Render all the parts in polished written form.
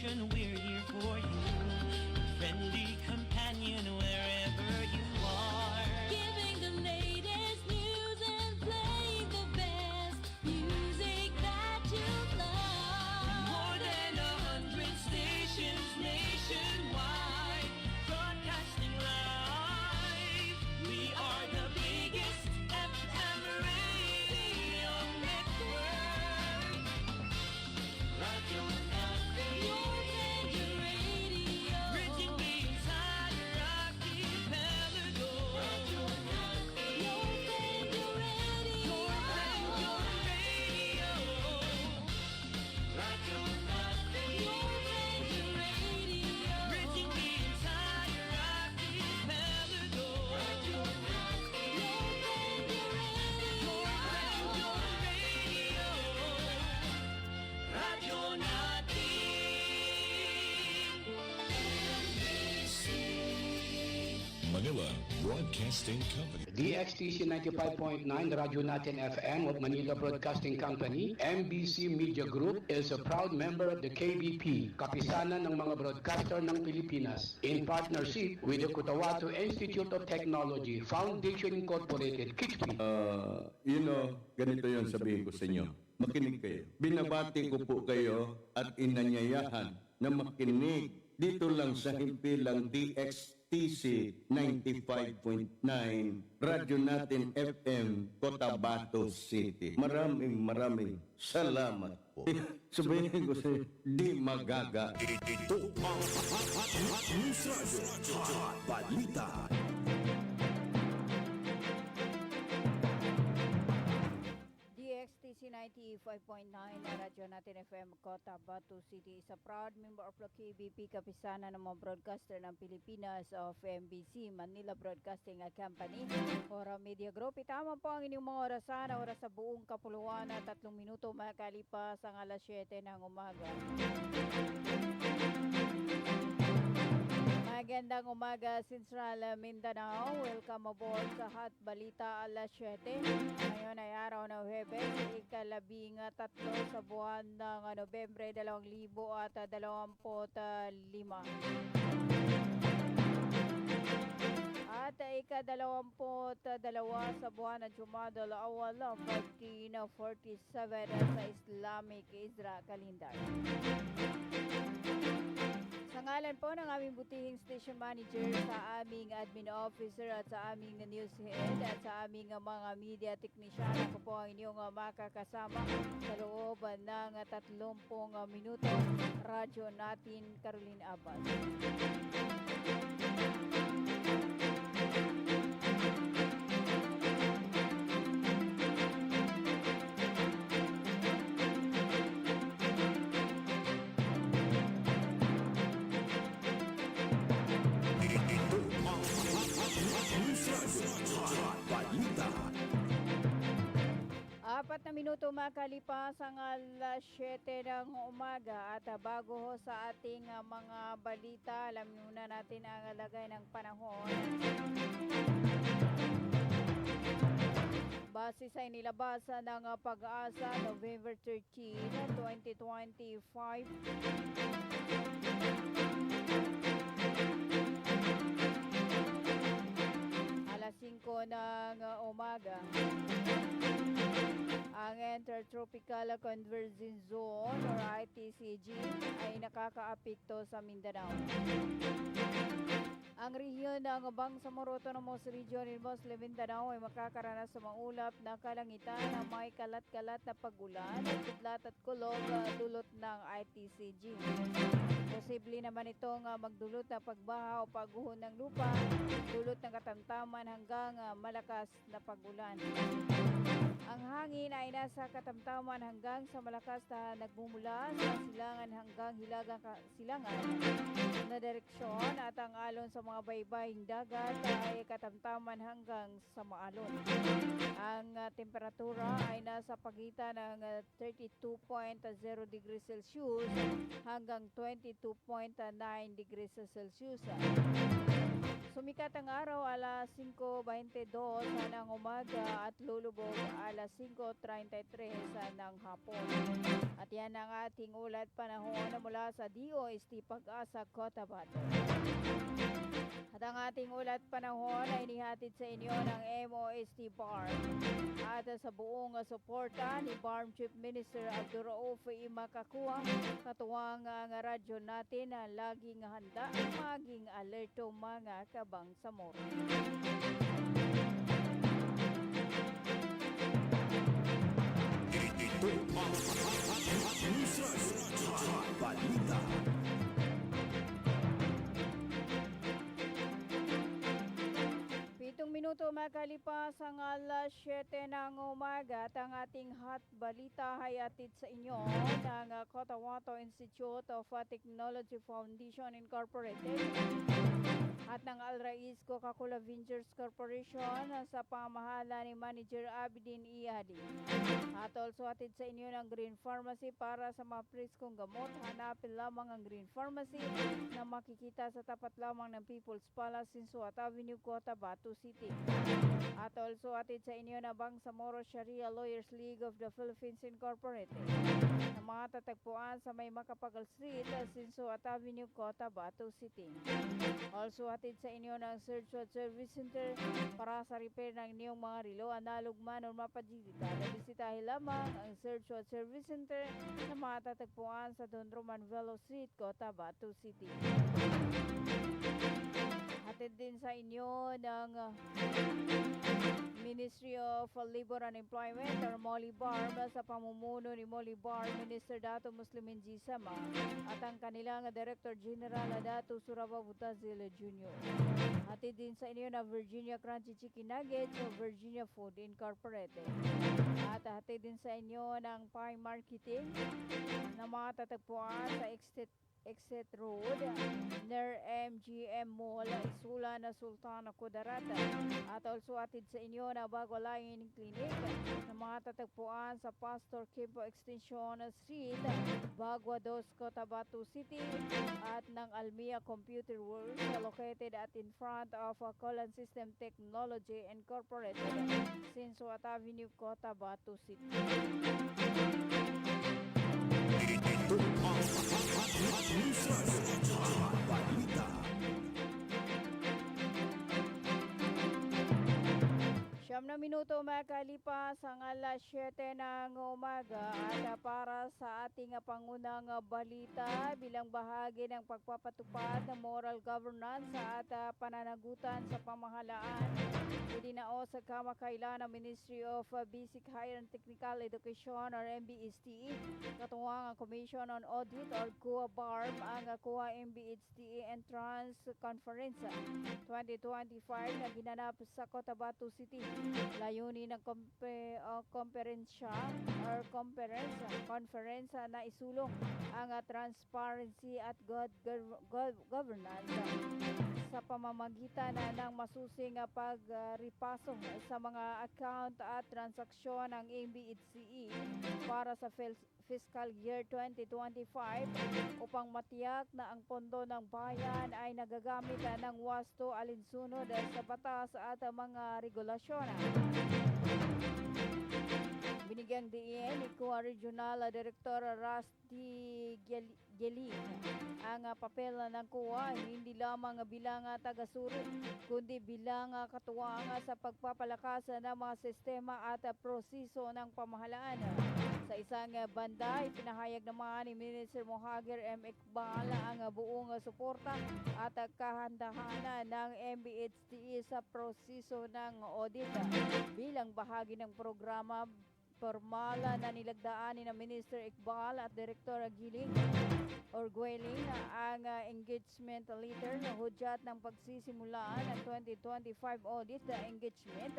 station, we're here for you. Friendly companion wherever you are. Giving the latest news and playing the best music that you love. More than 100 stations nationwide, broadcasting live. We are the biggest FM radio network. Radio Natin. Your favorite radio. Bridging the entire archipelago. Radio Natin. Your favorite radio. Your radio. Radio Natin. Your favorite radio. Bridging the entire archipelago. Radio Natin. Your favorite Your radio. Radio Natin. Manila Broadcasting Company. DXTC 95.9 Radyo Natin FM of Manila Broadcasting Company, MBC Media Group is a proud member of the KBP, Kapisanan ng mga broadcaster ng Pilipinas, in partnership with the Cotabato Institute of Technology, Foundation Incorporated, KITP. Ganito yon sabihin ko sa inyo. Makinig kayo. Binabati ko po kayo at inanyayahan na makinig dito lang sa himpilang DXTC 95.9 Radyo Natin FM, Cotabato City. Maraming salamat po. Sabihin ko sa inyo, di magaga. Ito ang Hot News Radio. Hot Balita. DXTC 95.9 na Radyo Natin FM Cotabato City is a proud member of the KBP, Kapisanan ng mga broadcaster ng Pilipinas of MBC Manila Broadcasting Company or Media Group. Itama po ang inyong mga oras sa buong kapuluan at 3 minuto makalipas ang alas 7 ng umaga. Magandang umaga, Central Mindanao. Welcome aboard sa Hot Balita alas 7. Ngayon ay araw ng Huwebes, ika-13 sa buwan ng Nobyembre 2025. At ika-22 sa buwan ng Jumada al-Awwal 1447 sa Islamic Isra Calendar. Sa ngalan po ng aming butihing station manager, sa aming admin officer at sa aming news head at sa aming mga media technician, ako po ang inyong makakasama sa loob ng 30 minuto. Radyo Natin, Caroline Abbas. Ito ang Hot News Radio. Hot Balita. 4 minuto makalipas ang alas 7 ng umaga at bago ho sa ating mga balita, alam muna natin ang lagay ng panahon. Base sa inilabasan ng Pag-asa, November 13, 2025. Alas 5 ng umaga. Ang Intertropical Convergence Zone or ITCG ay nakakaapekto sa Mindanao. Ang rehiyon ng Bangsamoro Autonomous Region in Muslim Mindanao ay makakaranas sa maulap na kalangitan na may kalat-kalat na pagulan at kidlat at kulog dulot ng ITCG. Posible naman itong magdulot na pagbaha o pagguho ng lupa, dulot ng katamtaman hanggang malakas na pagulan. Ang hangin ay nasa katamtaman hanggang sa malakas na nagmumula sa silangan hanggang hilagang silangan na direksyon at ang alon sa mga baybaying dagat ay katamtaman hanggang sa maalon. Ang temperatura ay nasa pagitan ng 32.0 degrees Celsius hanggang 22.9 degrees Celsius. Sumikat ang araw alas 5:22 ng umaga at lulubog alas 5:33 ng hapon. At yan ang ating ulat panahon mula sa DOST Pag-asa Cotabato. At ang ating ulat panahon ay inihatid sa inyo ng MOST BARM at sa buong suporta ni BARM Chief Minister Abdurrauf Imakakuwa, katuwang ang radyo natin na laging handa maging alerto mga kabangsamoro. Ito ang News Radyo Hot Balita. Minuto makalipas ang alas 7 ng umaga at ang ating hot balita ay atid sa inyo ng Cotabato Institute of Technology Foundation Incorporated at ng Al Rais Coca-Cola Ventures Corporation sa pamahala ni Manager Abidin Iyadi. At also atid sa inyo ng Green Pharmacy para sa mga preskong gamot. Hanapin lamang ang Green Pharmacy na makikita sa tapat lamang ng People's Palace, Sinsuat Avenue, Cotabato City. At also atid sa inyo na Bangsamoro Sharia Lawyers League of the Philippines Incorporated na matatagpuan sa may Makapagal Street, Sinsuat Avenue, Cotabato City. Also atid sa inyo ng Searchwatch Service Center para sa repair ng inyong mga relo, analog man o mapadigital. Bisitahin lamang ang Searchwatch Service Center na matatagpuan sa Don Roman Velo Street, Cotabato City. Hatid din sa inyo ng Ministry of Labor and Employment or Molly Barm sa pamumuno ni Molly Barm, Minister Dato Muslimin G. Sama at ang kanilang Director General Dato Suraba Butazil Jr. Hatid din sa inyo na Virginia Crunchy Chicken Nuggets o Virginia Food Incorporated. At hatid din sa inyo ng Pie Marketing na matatagpuan sa Exit Road near MGM Mall, Isula na Sultana Kudarat. At also atid sa inyo na Bagwalayan Clinic na matatagpuan sa Pastor Kimpo Extension Street, Bagua 2, Cotabato City. At ng Almia Computer Works located at in front of Colan System Technology Incorporated, Sinsuat Avenue, Cotabato City. Ito ang News Radyo Hot Balita. Siyam na minuto makalipas ang alas 7 ng umaga at para sa ating pangunang balita bilang bahagi ng pagpapatupad ng moral governance at pananagutan sa pamahalaan, idinao sa kamakailan ng Ministry of Basic Higher and Technical Education or MBSTE, katuwang ang Commission on Audit or COA BARM ang COA MBSTE Entrance Conference 2025 na ginanap sa Cotabato City. Layunin ng conference na isulong ang transparency at good governance sa pamamagitan ng masusing pagripasok sa mga account at transaksyon ng MBSTE para sa fiscal year 2025 upang matiyak na ang pondo ng bayan ay nagagamit ng wasto alinsunod sa batas at mga regulasyon. Binigyang diin ni COA Regional Director Rusty Gelin ang papel ng COA hindi lamang bilang taga-suri kundi bilang katuwang sa pagpapalakas ng mga sistema at proseso ng pamahalaan. Sa isang banda, ipinahayag naman ni Minister Mohager M. Iqbal ang buong suporta at kahandahan ng MBSTE sa proseso ng audit bilang bahagi ng programa formal na nilagdaan ni Minister Iqbal at Director Giling or Gueling ang engagement letter na hudyat ng pagsisimula ng 2025 audit engagement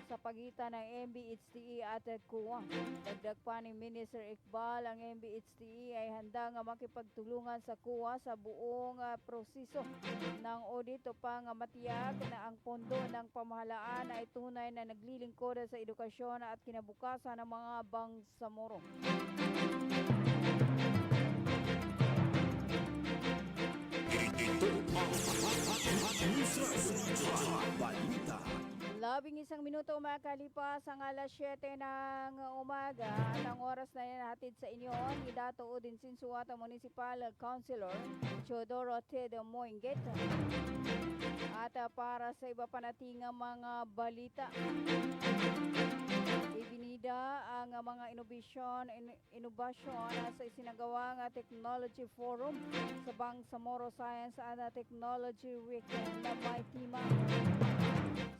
sa pagitan ng MBSTE at COA. Dagdag pa ni Minister Iqbal, ang MBSTE ay handang makipagtulungan sa COA sa buong proseso ng audit upang matiyak na ang pondo ng pamahalaan ay tunay na naglilingkod sa edukasyon at kinabukasan ng mga bangsamoro. Ito ang News Radyo Ilang minuto makalipas ang alas 7 ng umaga at ang oras na natin sa inyo ni Dato Udin Sinsuata Municipal Councilor Teodoro Ted Moinget. At para sa iba pa nating mga balita, ibinida ang mga inobasyon sa isinagawang Technology Forum sa Bangsamoro Science and Technology Week na may tema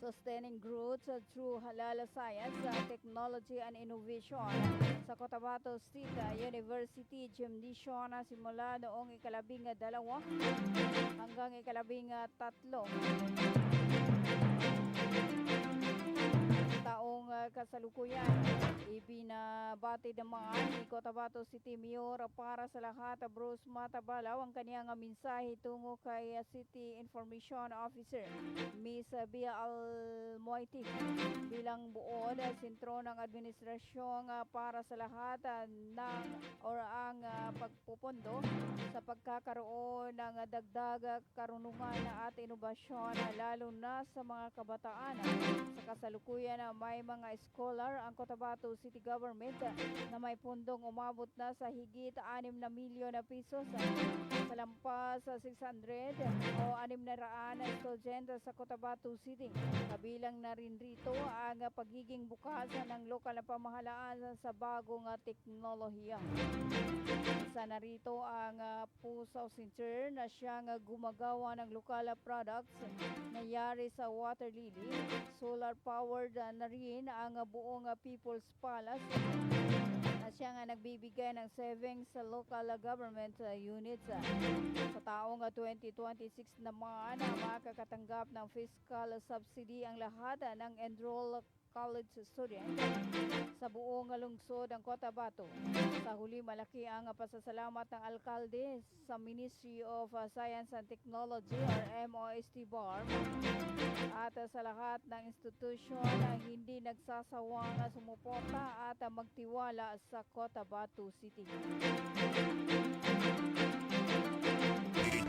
Sustaining Growth through Halal Science, Technology and Innovation sa Cotabato State University Gymnasium na simula noong ika-12 hanggang ika-13 taong kasalukuyan. Ibinabati naman ni Cotabato City Mayor para sa lahat Bruce Matabalaw ang kaniyang mensahe tungo kay City Information Officer Miss Bia Almoiti bilang buod sentro ng administrasyon para sa lahat ng ang pagpupondo sa pagkakaroon ng dagdag karunungan at inobasyon lalo na sa mga kabataan. Sa kasalukuyan may mga scholar ang Cotabato City Government na may pundong umabot na sa higit 6 na milyon na pesos sa lampas sa 600 o 600 na estudyante sa Cotabato City. Kabilang na rin rito ang pagiging bukas ng lokal na pamahalaan sa bagong teknolohiya. Isa na rito ang Pusaw Center na siyang gumagawa ng lokal products na yari sa water lily, solar powered na rin ang buong People's Palace na siya nga nagbibigay ng savings sa local government units. Sa taong 2026 naman, makakatanggap ng fiscal subsidy ang lahat ng enrolled college student sa buong lungsod ng Cotabato. Sa huli, malaki ang pasasalamat ng alkalde sa Ministry of Science and Technology or MOST BARM at sa lahat ng institusyon na hindi nagsasawang sumuporta at magtiwala sa Cotabato City.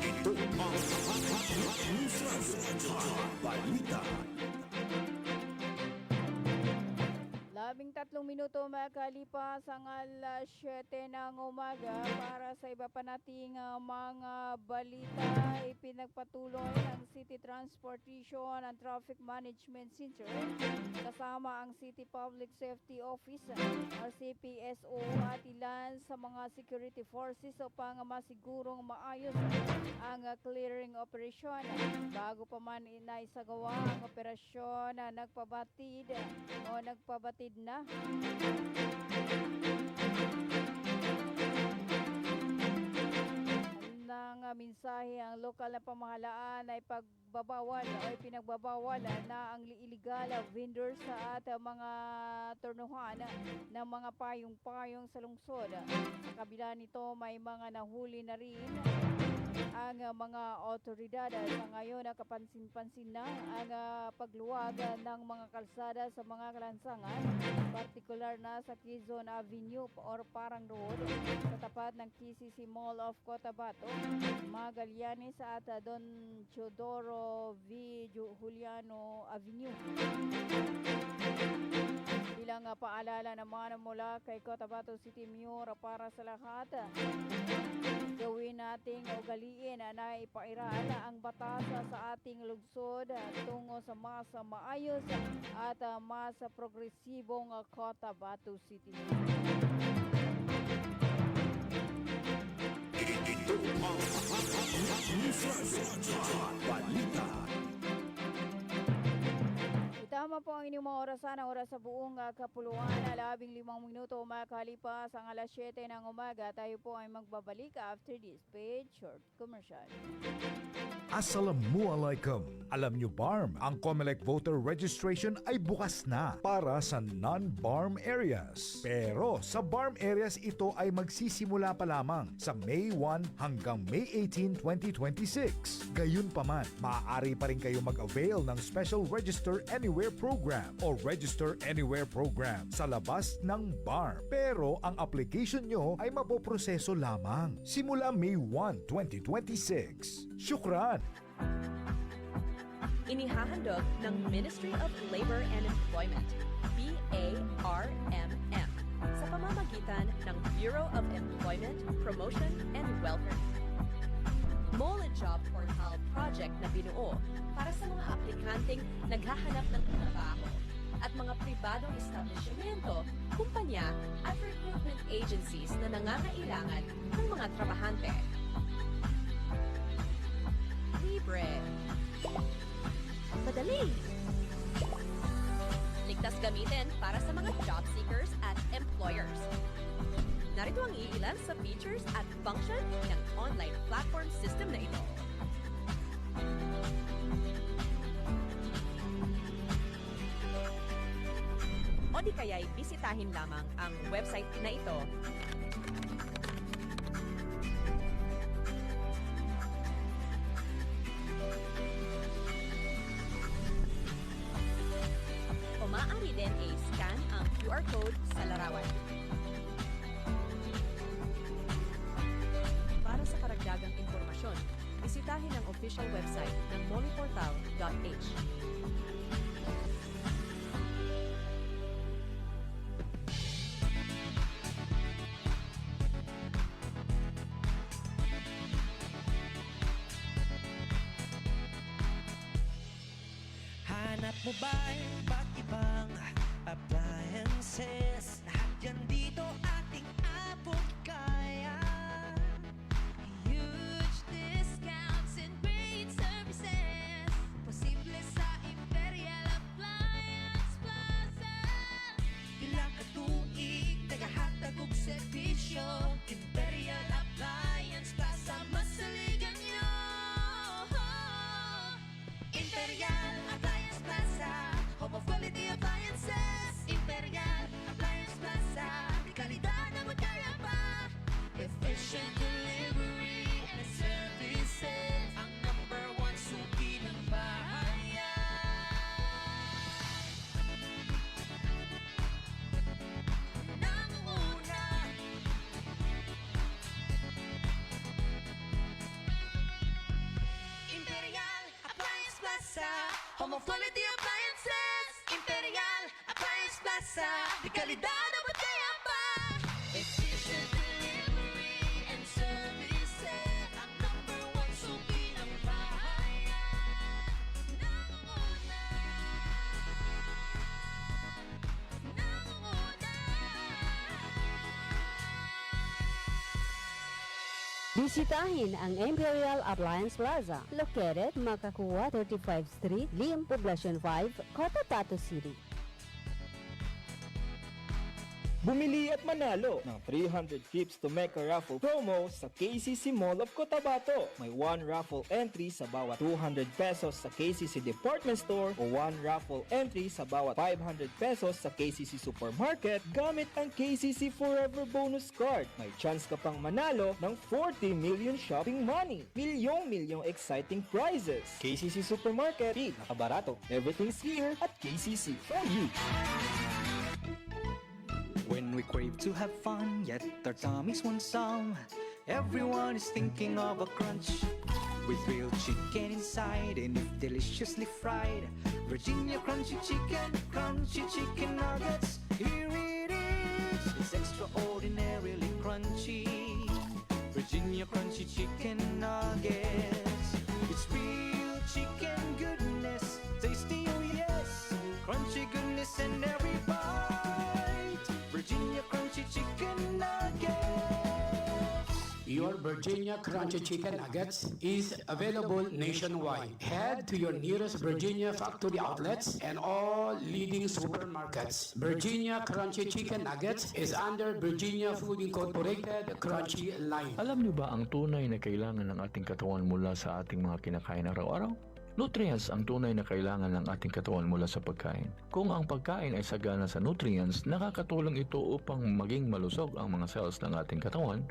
Ito ang News Radio Hot Balita. 13 minuto makalipas ang alas 7 ng umaga. Para sa iba pa nating mga balita, ipinagpatuloy ng City Transportation and Traffic Management Center kasama ang City Public Safety Office or CPSO at ilan sa mga security forces upang masigurong maayos ang clearing operation. Bago pa man inaisagawa ang operasyon na nagpabatid na ng mensahe ang lokal na pamahalaan ay pagbabawal o pinagbabawal na ang illegal vendors at mga turnuhan ng mga payong-payong sa lungsod. Sa kabila nito, may mga nahuli na rin ang mga otoridad. Sa ngayon, kapansin-pansin na ang pagluwag ng mga kalsada sa mga kalansangan, partikular na sa Quezon Avenue or Parang Road, sa tapat ng KCC Mall of Cotabato, Magallanes at Don Teodoro V. Juliano Avenue. Bilang paalala naman mula kay Cotabato City Mayor para sa lahat, gawin nating ugaliin na ipairal ang batas sa ating lungsod tungo sa mas maayos at mas progresibong Cotabato City. Ito ang News Radio Hot Balita. Tama po ang inyong mga orasan, ang oras sa buong kapuluan, 15 minuto makalipas ang alas 7 ng umaga. Tayo po ay magbabalik after this paid short commercial. Assalamualaikum. Alam nyo BARM, ang COMELEC voter registration ay bukas na para sa non-BARM areas. Pero sa BARM areas ito ay magsisimula pa lamang sa May 1 hanggang May 18, 2026. Gayunpaman, maaari pa rin kayo mag-avail ng Special Register Anywhere Program o Register Anywhere Program sa labas ng BARM. Pero ang application nyo ay mapoproseso lamang simula May 1, 2026. Syukran! Inihahandog ng Ministry of Labor and Employment, BARMM, sa pamamagitan ng Bureau of Employment, Promotion, and Welfare. Mole Job Portal project na binuo para sa mga aplikanteng naghahanap ng trabaho at mga pribadong establishmento, kumpanya at recruitment agencies na nangangailangan ng mga trabahante. Libre. Madali. Ligtas gamitin para sa mga job seekers at employers. Narito ang iilan sa features at function ng online platform system na ito. O di kaya'y bisitahin lamang ang website na ito. O maaari din i-scan ang QR code sa larawan. Para sa karagdagang impormasyon, bisitahin ang official website ng moleportal.h. Hanap mobile, ba't ibang appliances? Lahat yan dito ating abot kaya. Huge discounts and great services. Posible sa Imperial Appliance Plaza. Pila ka tuig, nagahatag og serbisyo. Imperial Appliance Plaza, masaligan nyo. Imperial Appliance Plaza, home of quality appliances. Imperial Appliance Plaza, di kalidad na magkaya pa. Efficient delivery and services, ang number one suki ng bahayan. Nanguna. Imperial Appliance Plaza, home of quality appliances. Imperial Appliance Plaza, di kalidad na magkaya pa. Efficient delivery and services, ang number one suki ng bahayan. Nanguna. Bisitahin ang Imperial Appliance Plaza, located Makakuwa 35th Street, Lim, Poblacion 5, Cotabato City. Bumili at manalo ng 300 trips to Mecca raffle promo sa KCC Mall of Cotabato. May 1 raffle entry sa bawat 200 pesos sa KCC Department Store o 1 raffle entry sa bawat 500 pesos sa KCC Supermarket gamit ang KCC Forever Bonus Card. May chance ka pang manalo ng 40 million shopping money. Milyong exciting prizes. KCC Supermarket, nakabarato. Everything's here at KCC for you. When we crave to have fun, yet our tummies want some, everyone is thinking of a crunch. With grilled chicken inside and if deliciously fried, Virginia crunchy chicken nuggets. Here it is, it's extraordinarily crunchy. Virginia crunchy chicken nuggets. It's real chicken goodness, tasty oh yes, crunchy goodness in every bite. Virginia crunchy chicken nuggets. Your Virginia Crunchy Chicken Nuggets is available nationwide. Head to your nearest Virginia factory outlets and all leading supermarkets. Virginia Crunchy Chicken Nuggets is under Virginia Food Incorporated Crunchy line. Alam niyo ba ang tunay na kailangan ng ating katawan mula sa ating mga kinakain araw-araw? Nutrients ang tunay na kailangan ng ating katawan mula sa pagkain. Kung ang pagkain ay sagana sa nutrients, nakakatulong ito upang maging malusog ang mga cells ng ating katawan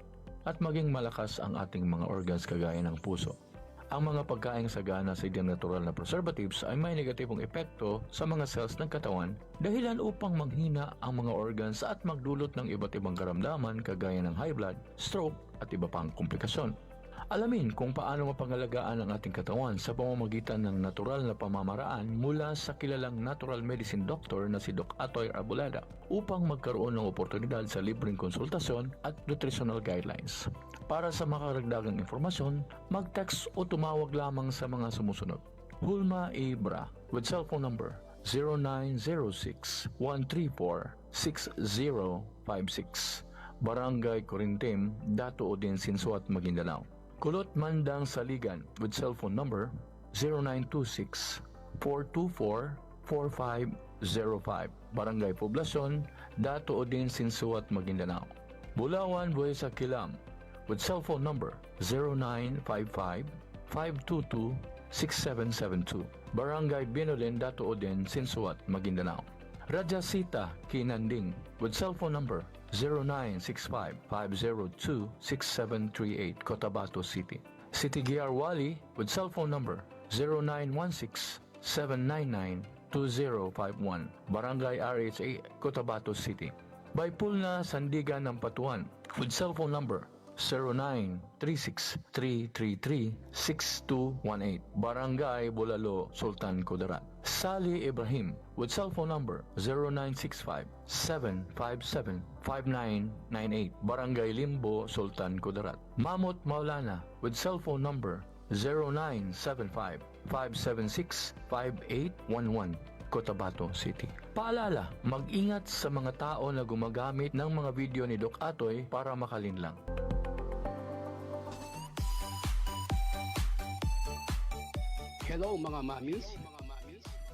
at maging malakas ang ating mga organs kagaya ng puso. Ang mga pagkain sagana sa natural na preservatives ay may negatibong epekto sa mga cells ng katawan dahilan upang manghina ang mga organs at magdulot ng iba't ibang karamdaman kagaya ng high blood, stroke at iba pang komplikasyon. Alamin kung paano mapangalagaan ang ating katawan sa pamamagitan ng natural na pamamaraan mula sa kilalang natural medicine doctor na si Doc Atoy Arboleda upang magkaroon ng oportunidad sa libreng konsultasyon at nutritional guidelines. Para sa makaragdagang informasyon, mag-text o tumawag lamang sa mga sumusunod. Hulma Ibra with cellphone number 0906-134-6056, Barangay Corintim, Dato Odin, Sinsuat, Maguindanao. Kulot Mandang Saligan with cellphone number 0926-424-4505, Barangay Poblacion, Dato Odin, Sinsuat, Maguindanao. Bulawan Buesa Kilam with cellphone number 0955-522-6772, Barangay Binolin, Dato Odin, Sinsuat, Maguindanao. Rajasita Kinanding with cellphone number 0965-502-6738, Cotabato City. City Gear Wali with cellphone number 0916-799-2051, Barangay RHA, Cotabato City. Baipulna Sandigan ng Patuan with cellphone number 0936-333-6218, Barangay Bulalo, Sultan Kudarat. Sali Ibrahim with cellphone number 0965-757-5998, Barangay Limbo, Sultan Kudarat. Mamot Maulana with cellphone number 0975-576-5811, Cotabato City. Paalala, mag-ingat sa mga tao na gumagamit ng mga video ni Doc Atoy para makalinlang. Hello mga mamis.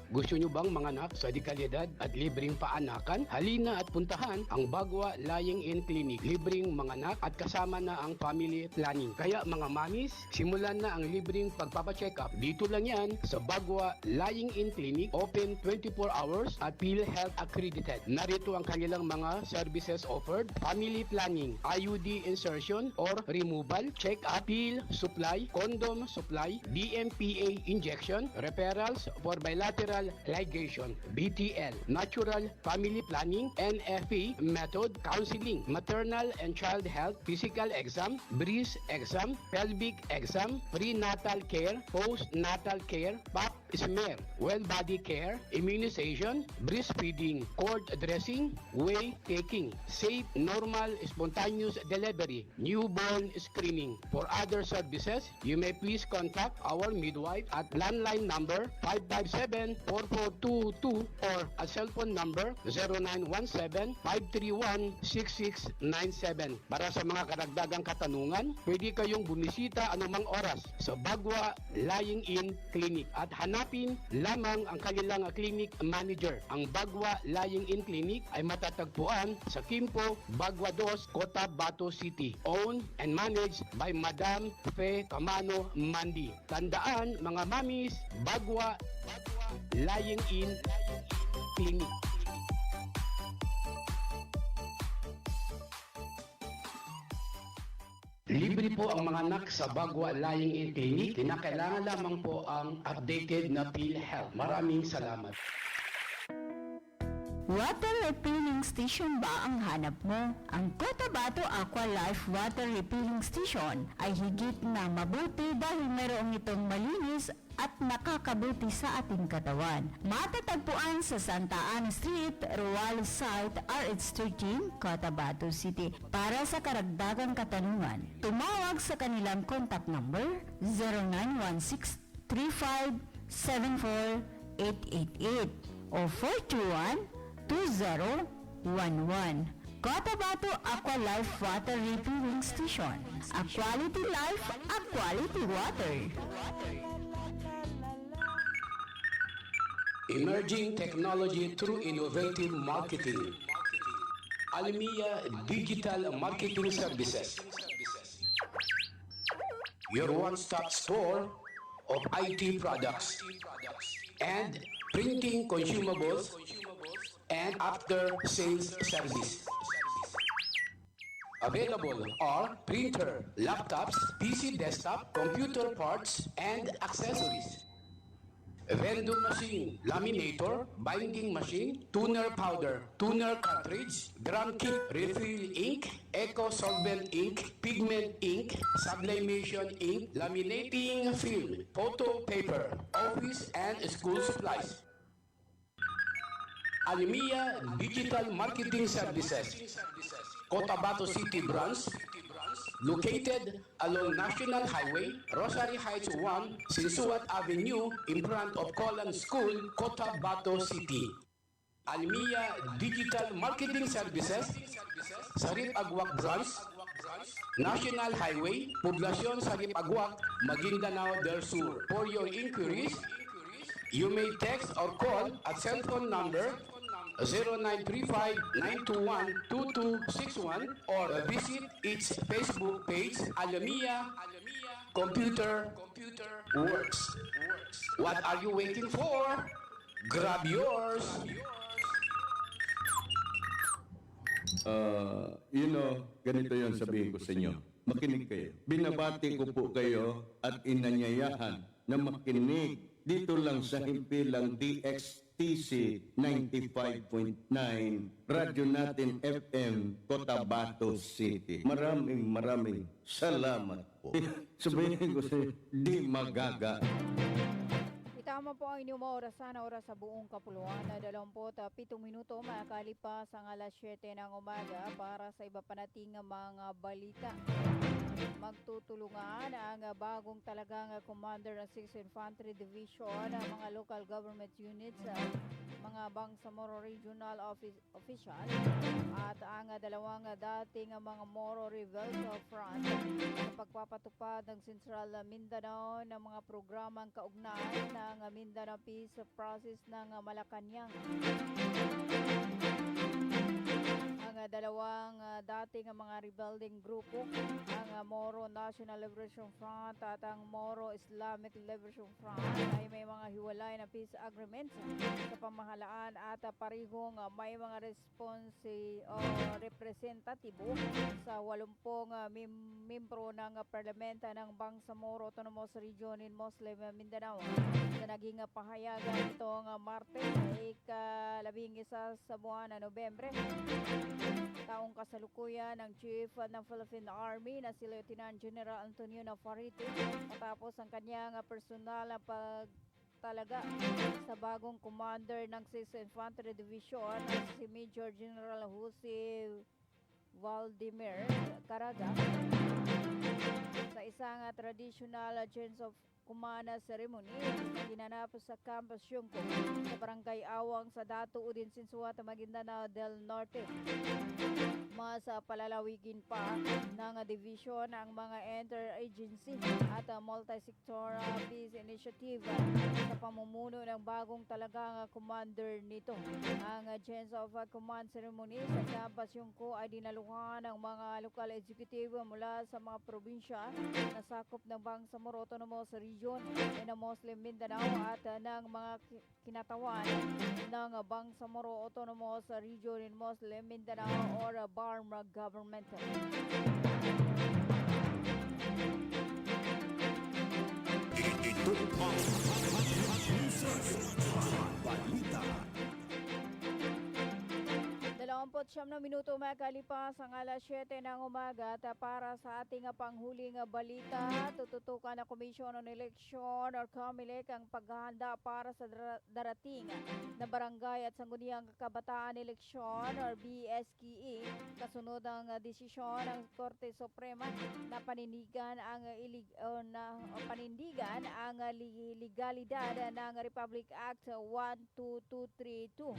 Gusto nyo bang manganak sa dekalidad at libreng paanakan? Halina at puntahan ang Bagwa Lying-in Clinic. Libreng manganak at kasama na ang family planning. Kaya mga mamis, simulan na ang libreng pagpapacheck-up. Dito lang yan sa Bagwa Lying-in Clinic. Open 24 hours at PhilHealth accredited. Narito ang kanilang mga services offered. Family planning, IUD insertion or removal, check-up, pill supply, condom supply, DMPA injection, referrals for bilateral ligation, BTL, natural family planning, NFP method, counseling, maternal and child health, physical exam, breast exam, pelvic exam, prenatal care, postnatal care, pap smear, well body care, immunization, breastfeeding, cord dressing, whey taking, safe, normal, spontaneous delivery, newborn screening. For other services, you may please contact our midwife at landline number 557-4422 or a cell phone number 0917-531-6697. Para sa mga karagdagang katanungan, pwede kayong bumisita anumang oras sa Bagwa Lying-in Clinic at hanapin lamang ang kanilang clinic manager. Ang Bagwa Lying-in Clinic ay matatagpuan sa Kimpo, Bagwa 2, Cotabato City. Owned and managed by Madam Fe Camano Mandi. Tandaan mga mamis, Bagwa Lying-in Clinic. Libre po ang mga anak sa Bagwa Lying-in Clinic. Kinakailangan lamang po ang updated na PhilHealth. Maraming salamat. Water refilling station ba ang hanap mo? Ang Cotabato Aqua Life Water Refilling Station ay higit na mabuti dahil mayroong itong malinis at nakakabuti sa ating katawan. Matatagpuan sa Santa Ana Street, Ruales Site, RH13, Cotabato City. Para sa karagdagang katanungan, tumawag sa kanilang contact number 0916-3574-888 o 421-2011. Cotabato Aqua Life Water Refilling Station. A quality life, a quality water. Emerging technology through innovative marketing. Almia Digital Marketing Services. Your one-stop store of IT products and printing consumables and after-sales service. Available are printer, laptops, PC desktop, computer parts, and accessories. vending machine, laminator, binding machine, tuner powder, tuner cartridge, drum kit, refill ink, eco solvent ink, pigment ink, sublimation ink, laminating film, photo paper, office and school supplies. Almia Digital Marketing Services, Cotabato City Branch, located along National Highway, Rosary Heights 1, Sinsuat Avenue, in front of Colan School, Cotabato City. Almia Digital Marketing Services, Sarip Agwak Branch, National Highway, Poblacion Sarip Agwak, Maguindanao del Sur. For your inquiries, you may text or call at cell phone number 0935-921-2261 or visit its Facebook page, Almia Computer Works. What are you waiting for? Grab yours! Ganito yon sabihin ko sa inyo. Makinig kayo. Binabati ko po kayo at inanyayahan na makinig dito lang sa himpilang DXTC 95.9 Radyo Natin FM, Cotabato City. Maraming salamat po. Sabihin ko sa di magaga. Itama po ang inyong oras sa buong kapuluan na 27 minuto makakalipas ang alas 7 ng umaga para sa iba pa nating mga balita. Magtutulungan ang bagong talagang commander ng 6th Infantry Division, mga local government units, mga Bangsamoro Regional Official at ang dalawang dating mga Moro Rebels Front sa pagpapatupad ng Central Mindanao ng mga programang kaugnay ng Mindanao Peace Process ng Malacanang. Ang dalawang dating mga rebelding grupo, ang Moro National Liberation Front at ang Moro Islamic Liberation Front ay may mga hiwalay na peace agreements sa pamahalaan at parehong may mga representatibo sa 80 membro ng parlamento ng Bangsamoro Autonomous Region in Muslim Mindanao na naging pahayagan itong Martes, ika-11 sa buwan ng Nobyembre. Taong kasalukuyan ng Chief ng Philippine Army na si Lieutenant General Antonio Navarrete matapos ang kanyang personal na pagtalaga sa bagong commander ng 6th Infantry Division si Major General Jose Valdemir Caraga sa isang traditional change of command ceremony na ginanap sa Campus Yungko sa Barangay Awang sa Dato Udin Sinsuat, Maguindanao del Norte. Mas palalawigin pa ng division ang mga interagency at multi-sectoral peace initiative sa pamumuno ng bagong talagang commander nito. Ang change of command ceremony sa Campus Yungko ay dinaluhan ng mga local executive mula sa mga probinsya na sakop ng Bangsamoro Autonomous Region ng Muslim Mindanao at ng mga kinatawan ng Bangsamoro Autonomous Region in Muslim Mindanao or BARM government. Ito ang balita. 29 na minuto makalipas ang alas 7 ng umaga at para sa ating panghuling balita, tututukan ng Commission on Election or COMELEC ang paghahanda para sa darating na barangay at sangguniang kabataan eleksyon or BSKE kasunod ang desisyon ng Korte Suprema na panindigan ang legalidad ng Republic Act 12232.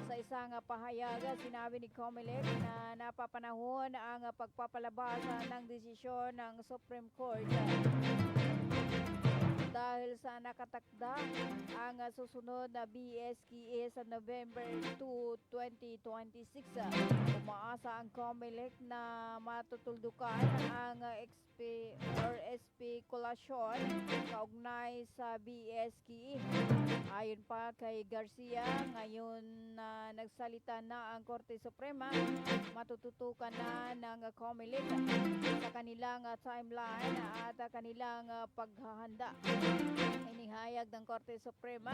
Sa isang pahayag, sinabi ni COMELEC na napapanahon ang pagpapalabas ng desisyon ng Supreme Court dahil sa nakatakda ang susunod na BSKE sa November 2, 2026. Umaasa ang COMELEC na matutuldukan ang speculation relasyon kaugnay sa BSKE. Ayon pa kay Garcia, ngayon na nagsalita na ang Korte Suprema, matututukan na ng COMELEC sa kanilang timeline at kanilang paghahanda. Inihayag ng Korte Suprema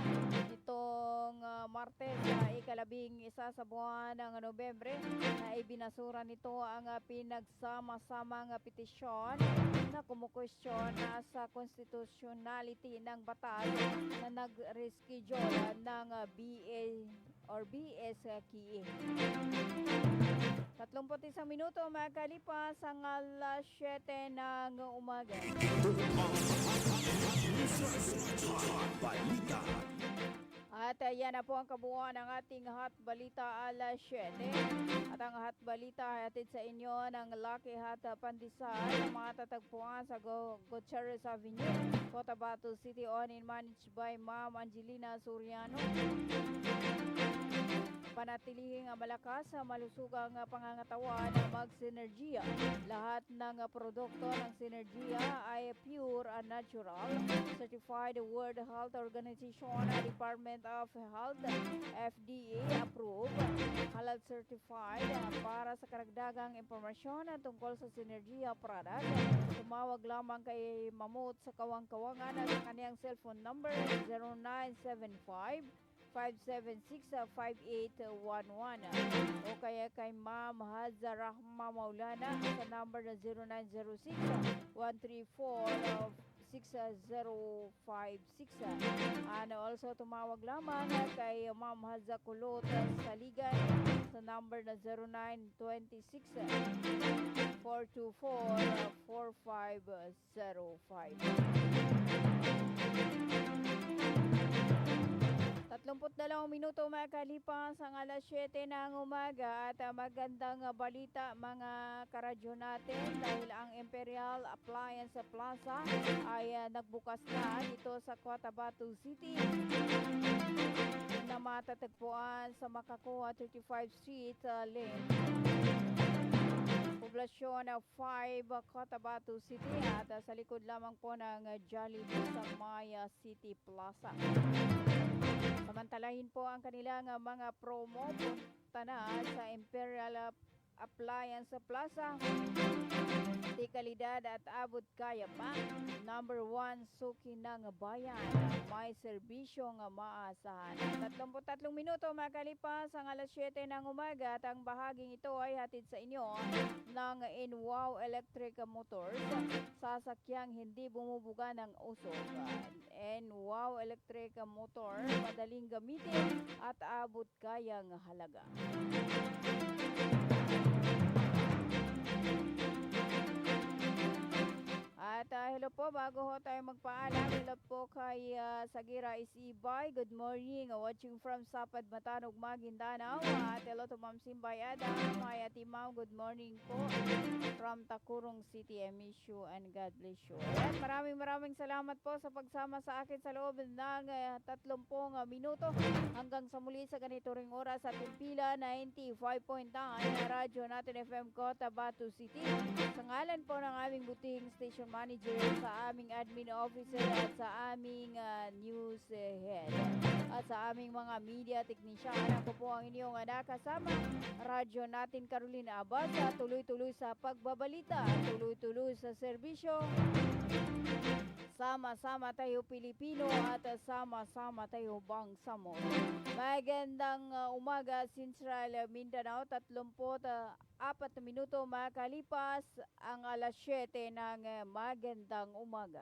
nitong Martes ika-11 sa buwan ng Nobyembre na ibinasura nito ang pinagsama-samang petisyon na kumukwestiyon sa constitutionality ng batas na nag-reschedule ng BSKE. 31 minuto makalipas ang alas 7 ng umaga. Balita. At yan na po ang kabuuan ng ating Hot Balita alas 7. At ang Hot Balita ay hatid sa inyo ng Lucky Hot Pandesal na matatagpuan sa Gutierrez Avenue, Cotabato City, owned and managed by Ma'am Angelina Soriano. Panatilihing malakas, malusugang pangangatawan ng mag-Synergia. Lahat ng produkto ng Synergia ay pure and natural. Certified World Health Organization, Department of Health, FDA approved, halal certified. Para sa karagdagang impormasyon tungkol sa Synergia product, tumawag lamang kay Mamut sa Kawang-Kawangan sa kaniyang cellphone number 0975 576-5811 o kaya kay Ma'am Hadza Rahma Maulana sa number na 0906-134-6056. And also tumawag lamang kay Ma'am Hadza Kulot Saligan sa number na 0926-424-4505. 32 minuto makalipas ang alas 7 ng umaga at magandang balita mga karadyo natin dahil ang Imperial Appliance Plaza ay nagbukas na dito sa Cotabato City na matatagpuan sa Makakuha 35th Street Lane. Poblasyon ng 5 Cotabato City at sa likod lamang po ng Jollibee sa Maya City Plaza. Samantalahin po ang kanilang mga promo. Punta na sa Imperial Appliance Plaza. Di kalidad at abot kaya pa. Number 1 suki ng bayan. May serbisyong maasahan. 33 minuto makalipas ang alas 7 ng umaga at ang bahaging ito ay hatid sa inyo ng Inwow Electric Motors. Sasakyang hindi bumubuga ng usok. Inwow Electric Motor, madaling gamitin at abot kayang halaga. At hello po, bago ho tayo magpaalam, hello po kay Sagira Isibay. Good morning, watching from Sapad Matanog, Maguindanao. At hello to Ma'am Simbay Adam. Hi, Ate Ma'am, good morning po from Takurong City. I miss you and God bless you. At maraming salamat po sa pagsama sa akin sa loob ng 30 minuto. Hanggang sa muli sa ganito ring oras at pila 95.9 na radyo natin FM Cotabato City. Sa ngalan po ng aming butihing station manager, sa aming admin officer at sa aming news head at sa aming mga media technician, ako po ang inyong nakasama, radyo natin Carolina Abad, sa tuloy-tuloy sa pagbabalita, tuloy-tuloy sa serbisyo. Sama-sama tayo Pilipino at sama-sama tayo Bangsamoro. Magandang umaga Central Mindanao, 34 minuto makalipas ang alas 7 ng magandang umaga.